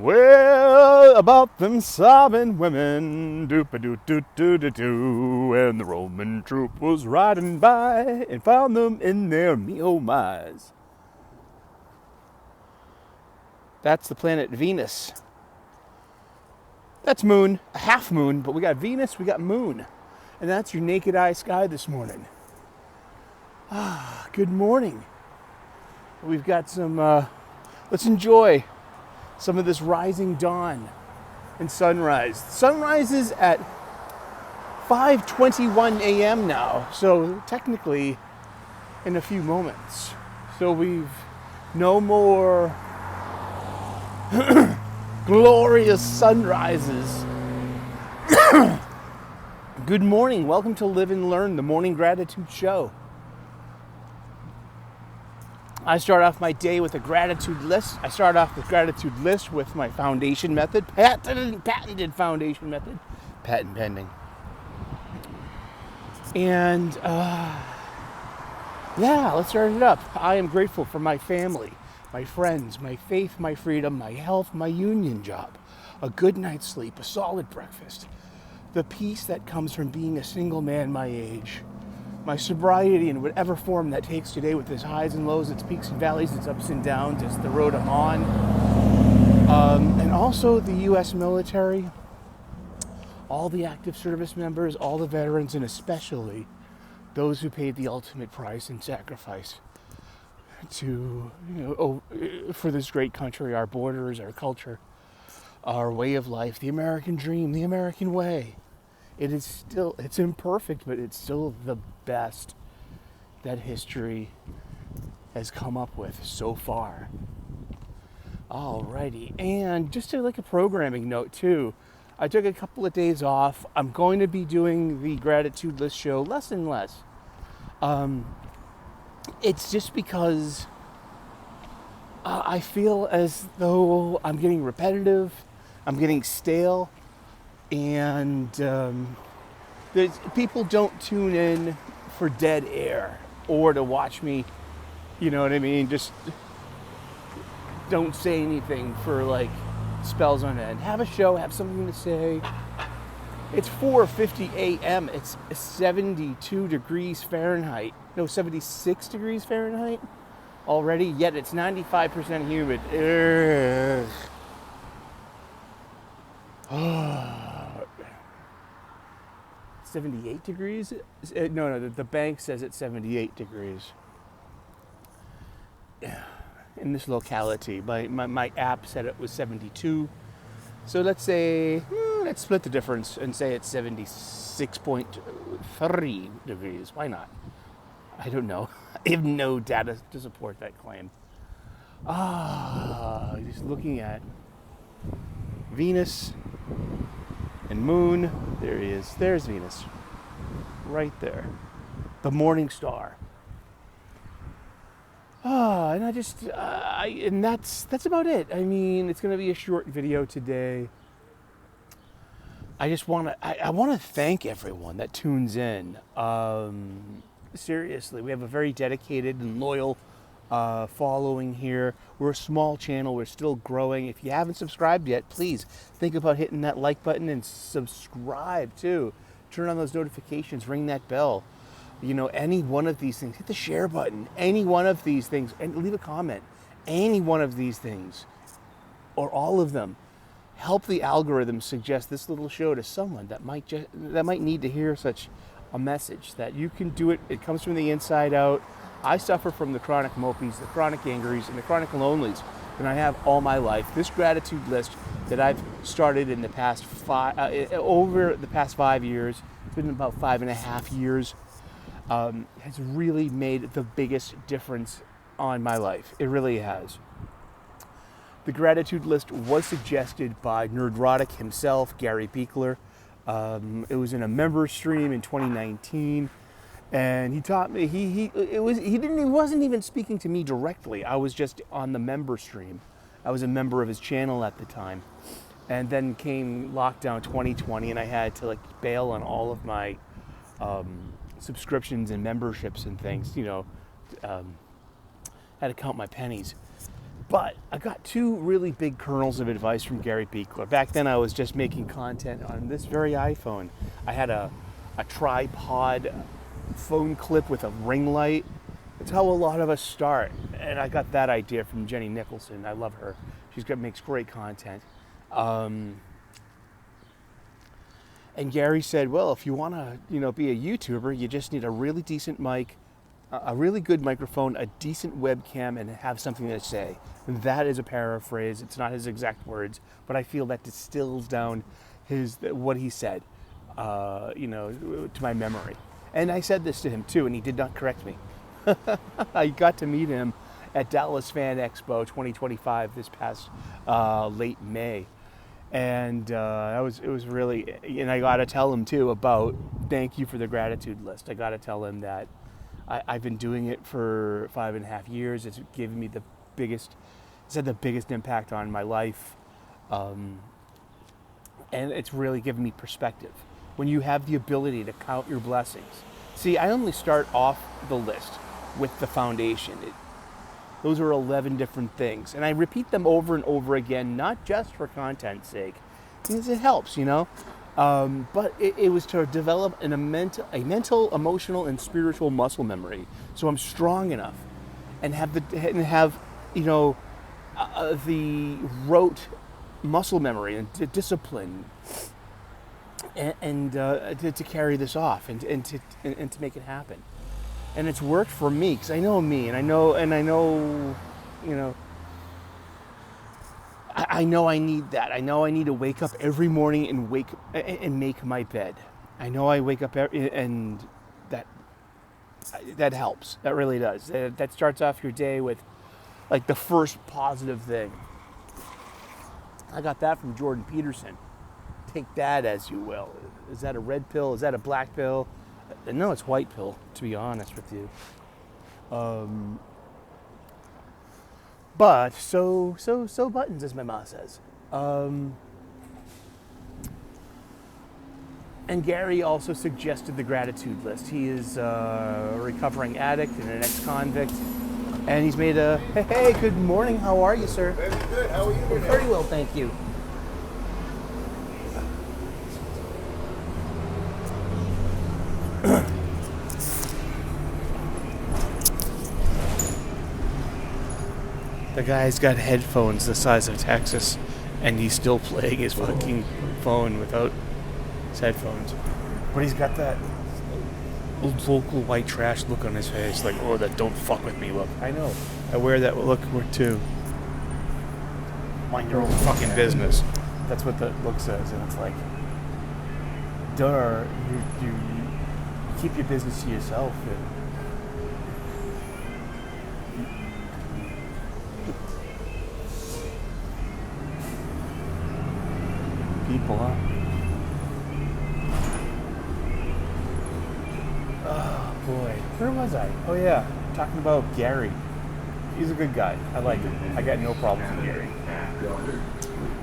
Well, about them sobbing women, doop-a-doo-doo-doo-doo-doo, and the Roman troop was riding by and found them in their me-oh-my's. That's the planet Venus. That's moon, a half moon, but we got Venus, we got moon. And that's your naked eye sky this morning. Good morning. We've got some, let's enjoy some of this rising dawn and sunrise. Sunrise is at 5:21 a.m. now, so technically in a few moments. So we've no more glorious sunrises. Good morning. Welcome to Live and Learn, the Morning Gratitude Show. I start off my day with a gratitude list. I start off the gratitude list with my foundation method, patented foundation method, patent pending. And let's start it up. I am grateful for my family, my friends, my faith, my freedom, my health, my union job, a good night's sleep, a solid breakfast, the peace that comes from being a single man my age, my sobriety in whatever form that takes today, with its highs and lows, its peaks and valleys, its ups and downs, it's the road I'm on. And also the U.S. military, all the active service members, all the veterans, and especially those who paid the ultimate price and sacrifice to, for this great country, our borders, our culture, our way of life, the American dream, the American way. It's imperfect, but it's still the best that history has come up with so far. Alrighty, and just a programming note too, I took a couple of days off. I'm going to be doing the gratitude list show less and less. It's just because I feel as though I'm getting repetitive, I'm getting stale, and people don't tune in for dead air or to watch me, you know what I mean, just don't say anything for like spells on end. Have a show, have something to say. It's 4:50 a.m. It's 72 degrees Fahrenheit. No, 76 degrees Fahrenheit already, yet it's 95% humid. 78 degrees? No, the bank says it's 78 degrees. In this locality. My app said it was 72. So let's split the difference and say it's 76.3 degrees. Why not? I don't know. I have no data to support that claim. Just looking at Venus and Moon. There he is. There's Venus. Right there. The morning star. And and that's about it. I mean, it's going to be a short video today. I just want to thank everyone that tunes in. Seriously, we have a very dedicated and loyal following here. We're a small channel. We're still growing. If you haven't subscribed yet, please think about hitting that like button and subscribe too. Turn on those notifications, ring that bell. Any one of these things, hit the share button. Any one of these things, and leave a comment. Any one of these things, or all of them, help the algorithm suggest this little show to someone that might need to hear such a message. That you can do it. It comes from the inside out. I suffer from the chronic mopies, the chronic angries, and the chronic lonelies, and I have all my life. This gratitude list that I've started in the past over the past 5 years, it's been about 5.5 years, has really made the biggest difference on my life. It really has. The gratitude list was suggested by Nerdrotic himself, Gary Beekler. It was in a member stream in 2019. And he taught me, he wasn't even speaking to me directly. I was just on the member stream. I was a member of his channel at the time. And then came lockdown 2020, and I had to bail on all of my subscriptions and memberships and things, had to count my pennies. But I got two really big kernels of advice from Gary Beekler. Back then, I was just making content on this very iPhone. I had a tripod phone clip with a ring light. It's how a lot of us start. And I got that idea from Jenny Nicholson. I love her. Makes great content. And Gary said, well, if you want to, be a YouTuber, you just need a really decent mic, a really good microphone, a decent webcam, and have something to say. And that is a paraphrase. It's not his exact words, but I feel that distills down what he said, to my memory. And I said this to him too, and he did not correct me. I got to meet him at Dallas Fan Expo 2025 this past late May. And it was really, and I got to tell him too about thank you for the gratitude list. I got to tell him that I've been doing it for 5.5 years. It's given me it's had the biggest impact on my life. And it's really given me perspective. When you have the ability to count your blessings. See, I only start off the list with the foundation. Those are 11 different things. And I repeat them over and over again, not just for content's sake, because it helps, but it was to develop a mental, emotional, and spiritual muscle memory. So I'm strong enough and have the rote muscle memory and discipline and to carry this off and to make it happen. And it's worked for me because I know me, and I know, I know I need that. I know I need to wake up every morning and make my bed. I know I wake up and that helps. That really does. That starts off your day with like the first positive thing. I got that from Jordan Peterson. Take that as you will. Is that a red pill? Is that a black pill? No, it's white pill, to be honest with you. But so buttons, as my ma says. And Gary also suggested the gratitude list. He is a recovering addict and an ex-convict. And he's made hey, good morning. How are you, sir? Very good. How are you today? Very well, thank you. The guy's got headphones the size of Texas, and he's still playing his fucking phone without his headphones. But he's got that local white trash look on his face, like, oh, that don't fuck with me look. I know. I wear that look too. Mind your own fucking business. That's what the look says, and it's like, duh, you keep your business to yourself. People, huh? Oh boy, where was I? Oh yeah, talking about Gary. He's a good guy. I like him. I got no problems with Gary.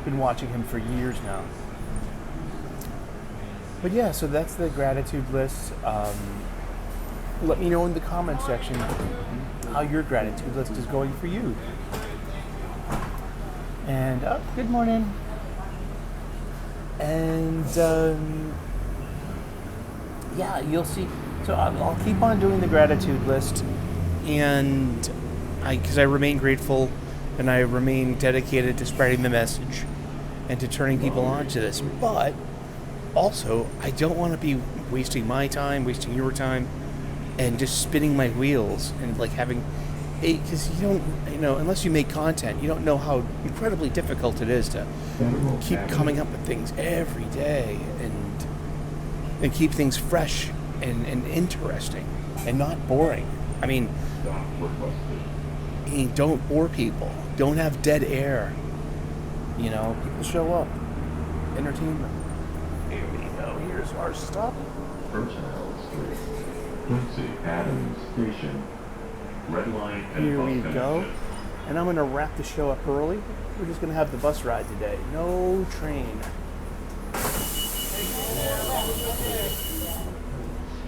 Been watching him for years now. But yeah, so that's the gratitude list. Let me know in the comment section how your gratitude list is going for you. And good morning. And yeah, you'll see. So I'll keep on doing the gratitude list, and because I remain grateful, and I remain dedicated to spreading the message and to turning people on to this. But also, I don't want to be wasting my time, wasting your time, and just spinning my wheels and like having. Because you don't, unless you make content, you don't know how incredibly difficult it is to keep coming up with things every day and keep things fresh and interesting and not boring. I mean, don't bore people. Don't have dead air. People show up. Entertain them. Here we go. Here's our stop. Personnel Street, Quincy Adams Station. Red line and Here we bus go. connection. And I'm going to wrap the show up early. We're just going to have the bus ride today. No train.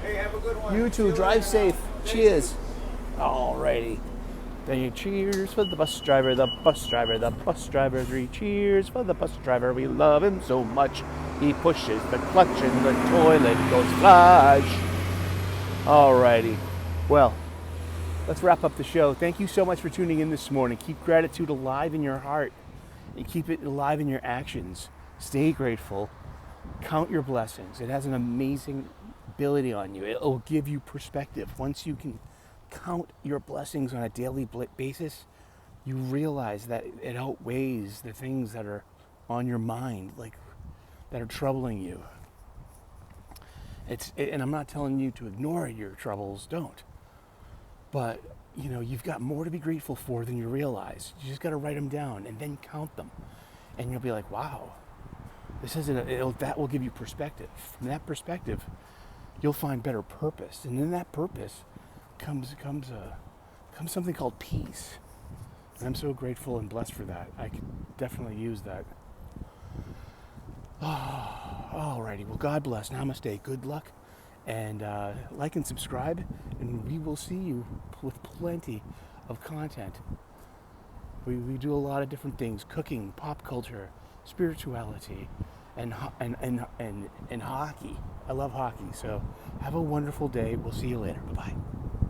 Hey, have a good one. You too. Drive safe. Cheers. Alrighty. Then you cheers for the bus driver, the bus driver, the bus driver. 3 cheers for the bus driver. We love him so much. He pushes the clutch and the toilet goes flush. Alrighty. Well, let's wrap up the show. Thank you so much for tuning in this morning. Keep gratitude alive in your heart and keep it alive in your actions. Stay grateful. Count your blessings. It has an amazing ability on you. It will give you perspective. Once you can count your blessings on a daily basis, you realize that it outweighs the things that are on your mind, like that are troubling you. And I'm not telling you to ignore your troubles, don't. But, you know, you've got more to be grateful for than you realize. You just got to write them down and then count them. And you'll be like, wow, that will give you perspective. From that perspective, you'll find better purpose. And in that purpose comes something called peace. And I'm so grateful and blessed for that. I could definitely use that. Alrighty, well, God bless. Namaste. Good luck. And like and subscribe. And we will see you with plenty of content. We do a lot of different things. Cooking, pop culture, spirituality, and hockey. I love hockey. So have a wonderful day. We'll see you later. Bye-bye.